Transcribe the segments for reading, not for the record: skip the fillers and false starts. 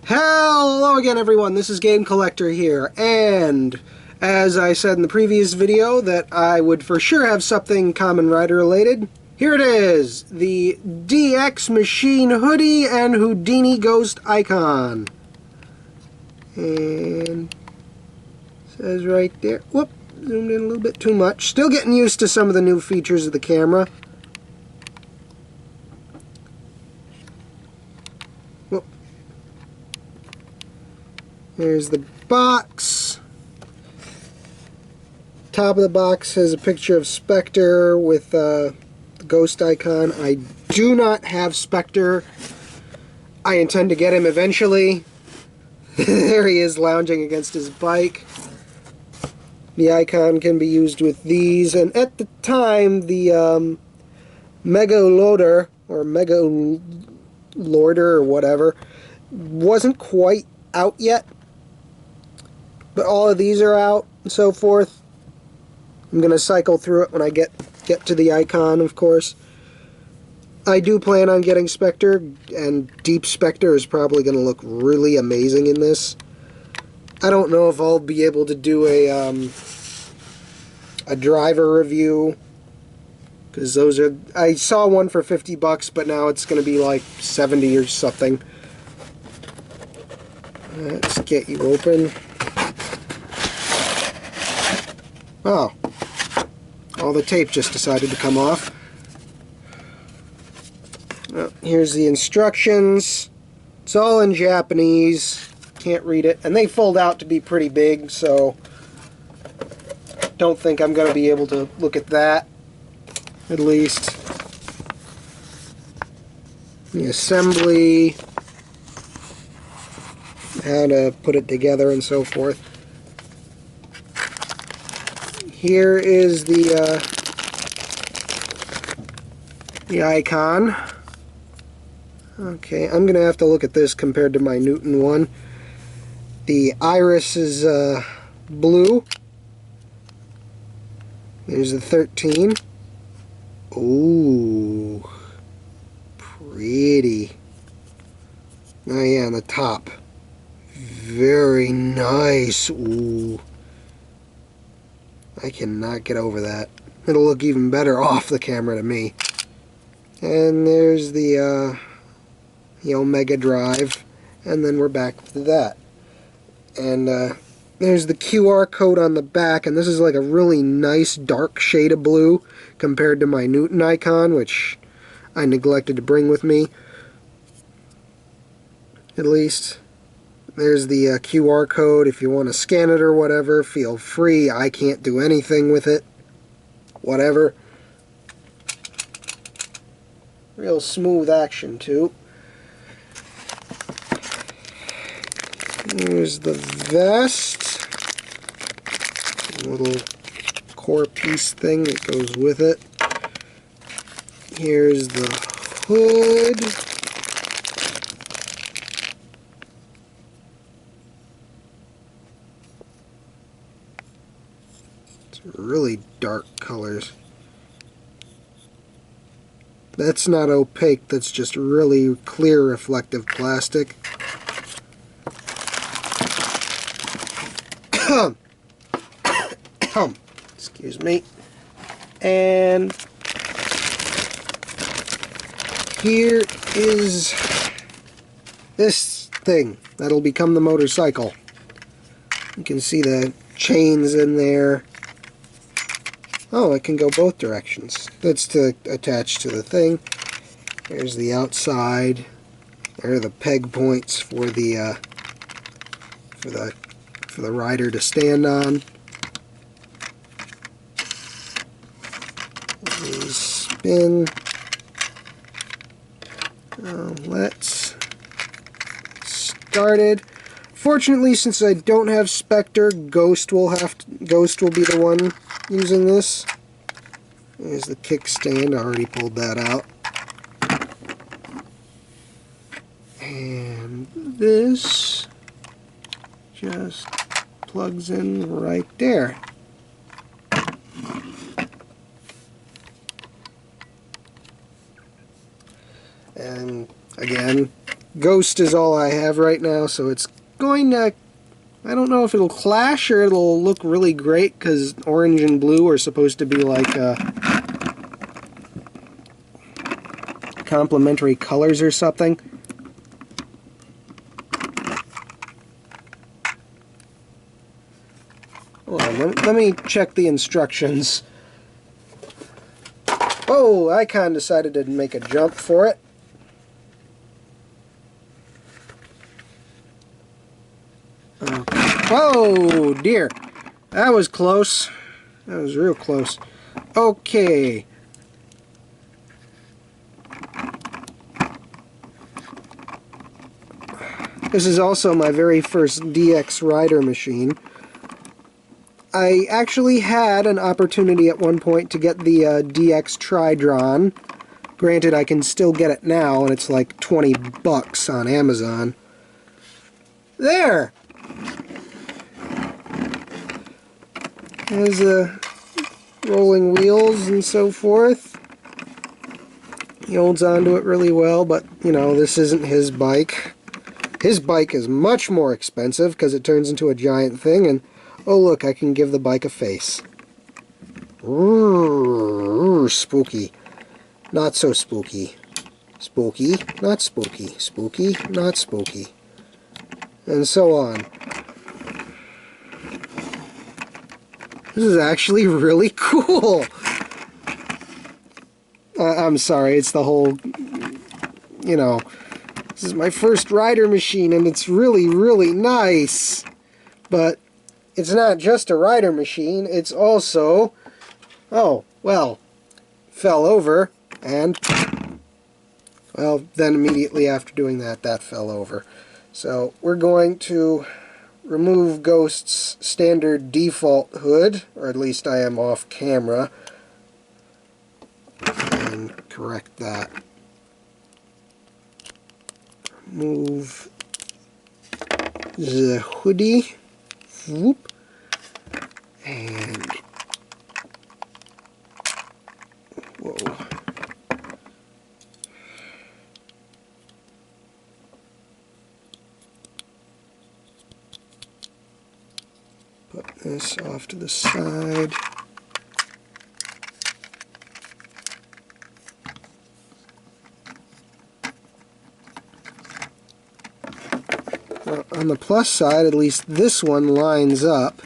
Hello again, everyone. This is Game Collector here, and as I said in the previous video that I would for sure have something Kamen Rider related, here it is, the DX Machine Hoodie and Houdini Ghost Eyecon. And it says right there, whoop, zoomed in a little bit too much. Still getting used to some of the new features of the camera. Whoop. Here's the box. Top of the box has a picture of Spectre with the Ghost Eyecon. I do not have Spectre. I intend to get him eventually. There he is lounging against his bike. The Eyecon can be used with these, and at the time the Mega Loader or Mega Lorder or whatever wasn't quite out yet, but all of these are out and so forth. I'm going to cycle through it when I get to the Eyecon, of course. I do plan on getting Spectre, and Deep Spectre is probably going to look really amazing in this. I don't know if I'll be able to do a driver review, because those are, I saw one for 50 bucks, but now it's going to be like 70 or something. Let's get you open. Oh, all the tape just decided to come off. Well, here's the instructions. It's all in Japanese. Can't read it. And they fold out to be pretty big, so don't think I'm going to be able to look at that, at least. The assembly, how to put it together and so forth. Here is the Eyecon. Okay, I'm going to have to look at this compared to my Newton one. The iris is blue. There's the 13. Ooh, pretty. Oh yeah, on the top. Very nice. Ooh. I cannot get over that. It'll look even better off the camera to me. And there's the Omega Drive, and then we're back to that. And there's the QR code on the back, and this is like a really nice dark shade of blue compared to my Newton Eyecon, which I neglected to bring with me, at least. There's the QR code. If you want to scan it or whatever, feel free. I can't do anything with it. Whatever. Real smooth action, too. Here's the vest. A little core piece thing that goes with it. Here's the hood. Really dark colors. That's not opaque, that's just really clear reflective plastic. Excuse me. And here is this thing that'll become the motorcycle. You can see the chains in there. Oh, it can go both directions. That's to attach to the thing. There's the outside. There are the peg points for the rider to stand on. Spin. Let's start it. Fortunately, since I don't have Spectre, Ghost will be the one using this. There's the kickstand. I already pulled that out. And this just plugs in right there. And again, Ghost is all I have right now, so it's going to... I don't know if it'll clash or it'll look really great, because orange and blue are supposed to be like complementary colors or something. Hold on, let me check the instructions. Oh, Eyecon decided to make a jump for it. Oh dear, that was close. That was real close. Okay. This is also my very first DX rider machine. I actually had an opportunity at one point to get the DX Tri-Drawn. Granted, I can still get it now, and it's like 20 bucks on Amazon. There! There's rolling wheels and so forth. He holds onto it really well, but, you know, this isn't his bike. His bike is much more expensive because it turns into a giant thing, and oh look, I can give the bike a face. Ooh, spooky. Not so spooky. Spooky, not spooky. Spooky, not spooky. And so on. This is actually really cool. I'm sorry, it's the whole, you know, this is my first rider machine and it's really, really nice. But it's not just a rider machine, it's also, oh, well, fell over and, well, then immediately after doing that, that fell over. So we're going to remove Ghost's standard default hood, or at least I am off camera, and correct that. Remove the hoodie, whoop, and whoa. Put this off to the side. Well, on the plus side, at least this one lines up.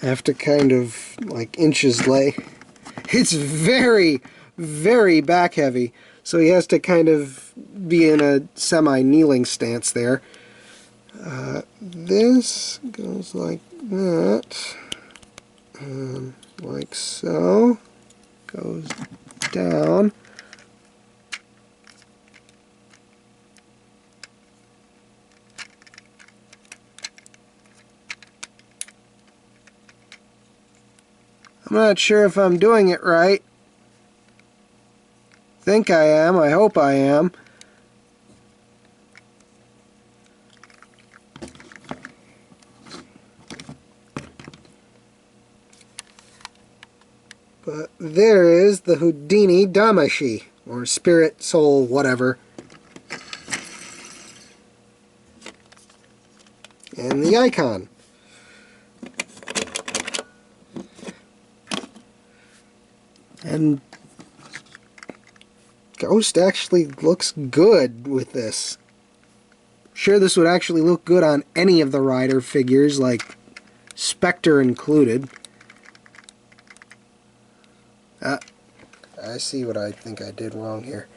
Have to kind of like inches lay. It's very, very back heavy, so he has to kind of be in a semi-kneeling stance there. This goes like that, and like so, goes down. I'm not sure if I'm doing it right. Think I am. I hope I am. But there is the Houdini Damashii, or Spirit, Soul, whatever. And the Eyecon. And Ghost actually looks good with this. Sure, this would actually look good on any of the rider figures, like Spectre included. I see what I think I did wrong here.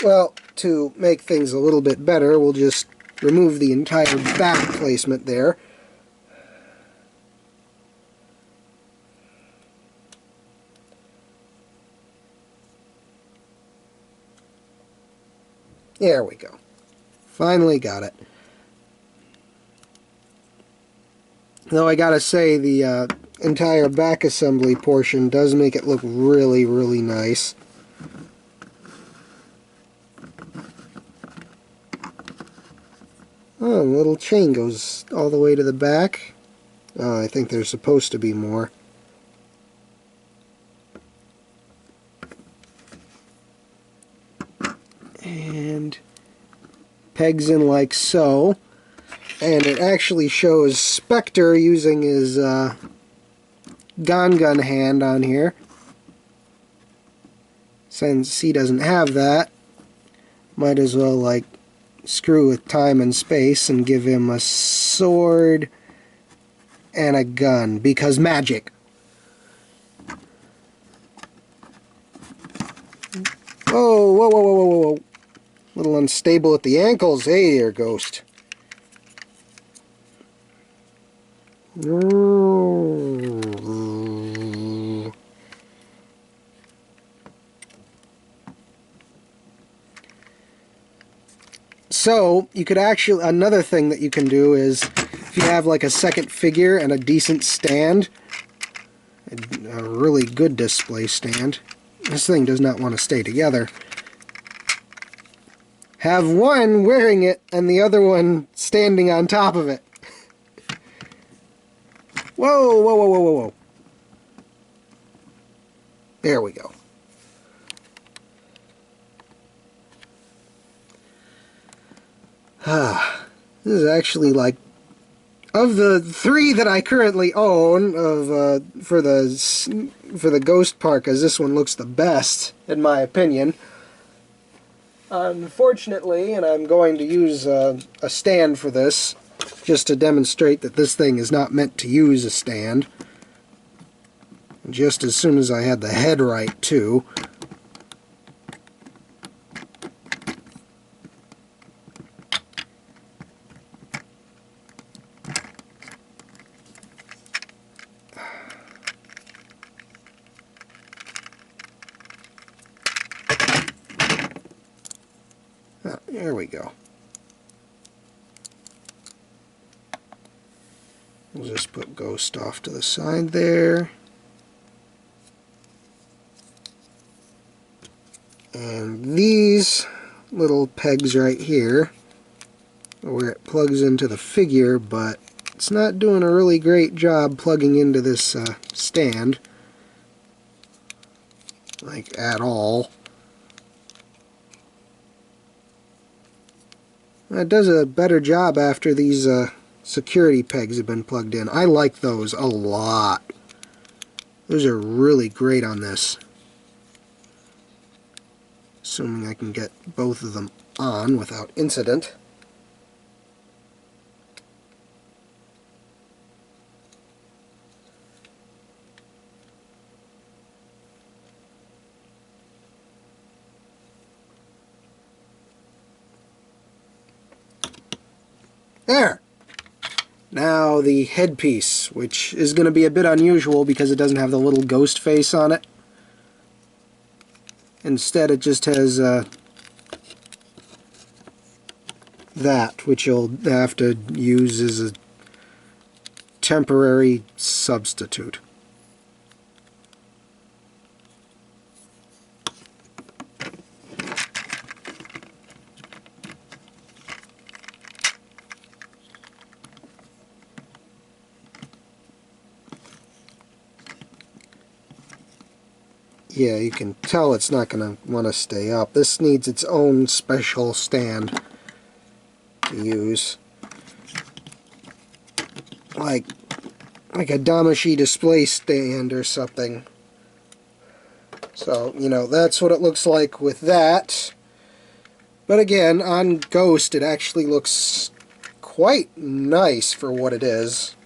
Well, to make things a little bit better, we'll just remove the entire back placement there. There we go. Finally got it. Though I gotta say, the entire back assembly portion does make it look really, really nice. Oh, the little chain goes all the way to the back. Oh, I think there's supposed to be more. And pegs in like so. And it actually shows Spectre using his gun hand on here. Since he doesn't have that, might as well like screw with time and space and give him a sword and a gun, because magic. Whoa, whoa, whoa, whoa, whoa, whoa. A little unstable at the ankles. Hey there, Ghost. So, you could actually, another thing that you can do is, if you have like a second figure and a decent stand, a really good display stand, this thing does not want to stay together, have one wearing it and the other one standing on top of it. Whoa, whoa, whoa, whoa, whoa, whoa. There we go. This is actually like, of the 3 that I currently own of for the Ghost Parkas, this one looks the best in my opinion. Unfortunately, and I'm going to use a stand for this, just to demonstrate that this thing is not meant to use a stand. Just as soon as I had the head right, too. Oh, there we go. We'll just put Ghost off to the side there. And these little pegs right here are where it plugs into the figure, but it's not doing a really great job plugging into this stand. Like, at all. It does a better job after these security pegs have been plugged in. I like those a lot. Those are really great on this. Assuming I can get both of them on without incident. There! Now the headpiece, which is going to be a bit unusual because it doesn't have the little ghost face on it. Instead it just has that, which you'll have to use as a temporary substitute. Yeah, you can tell it's not going to want to stay up. This needs its own special stand to use. Like a Damashii display stand or something. So, you know, that's what it looks like with that. But again, on Ghost, it actually looks quite nice for what it is.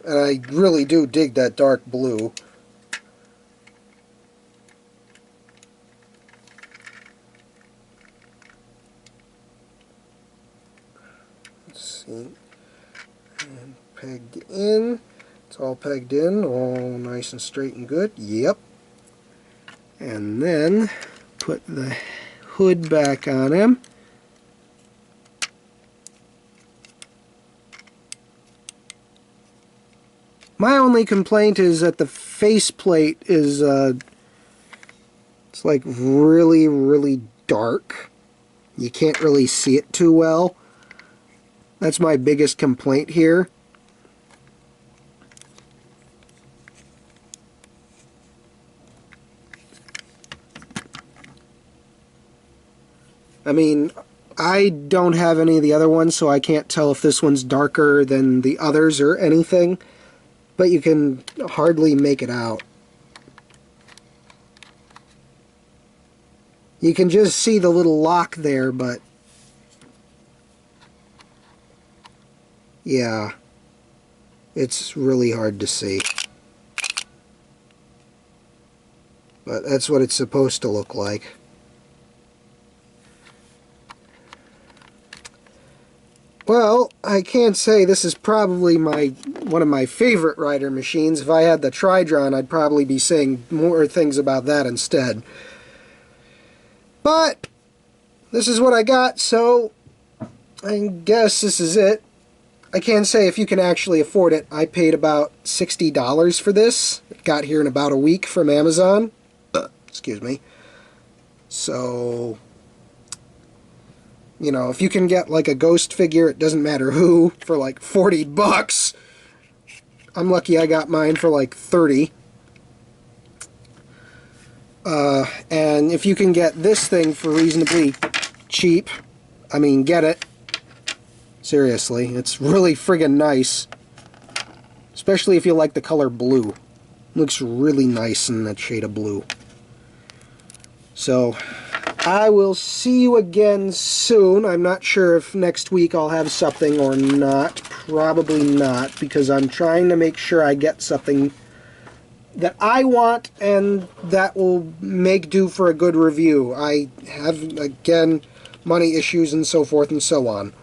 And I really do dig that dark blue. And pegged in. It's all pegged in, all nice and straight and good. Yep. And then put the hood back on him. My only complaint is that the faceplate is, it's like really, really dark. You can't really see it too well. That's my biggest complaint here. I mean, I don't have any of the other ones, so I can't tell if this one's darker than the others or anything, but you can hardly make it out. You can just see the little lock there, but yeah, it's really hard to see. But that's what it's supposed to look like. Well, I can't say this is probably one of my favorite writer machines. If I had the Tridron, I'd probably be saying more things about that instead. But this is what I got, so I guess this is it. I can say if you can actually afford it, I paid about $60 for this. It got here in about a week from Amazon. Excuse me. So, you know, if you can get like a ghost figure, it doesn't matter who, for like 40 bucks. I'm lucky I got mine for like 30. And if you can get this thing for reasonably cheap, I mean, get it. Seriously, it's really friggin' nice. Especially if you like the color blue. Looks really nice in that shade of blue. So, I will see you again soon. I'm not sure if next week I'll have something or not. Probably not, because I'm trying to make sure I get something that I want and that will make do for a good review. I have, again, money issues and so forth and so on.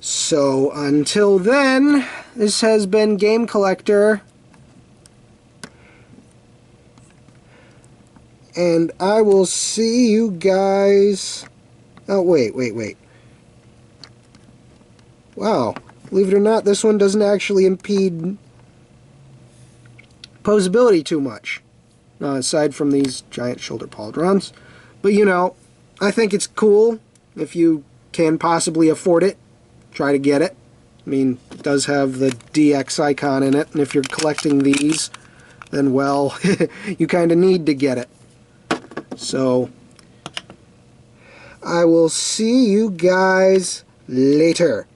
So, until then, this has been Game Collector. And I will see you guys... Oh, wait. Wow. Believe it or not, this one doesn't actually impede posability too much. Aside from these giant shoulder pauldrons. But, you know, I think it's cool. If you can possibly afford it, try to get it. I mean, it does have the DX icon in it, and if you're collecting these, then, well, you kind of need to get it. So, I will see you guys later.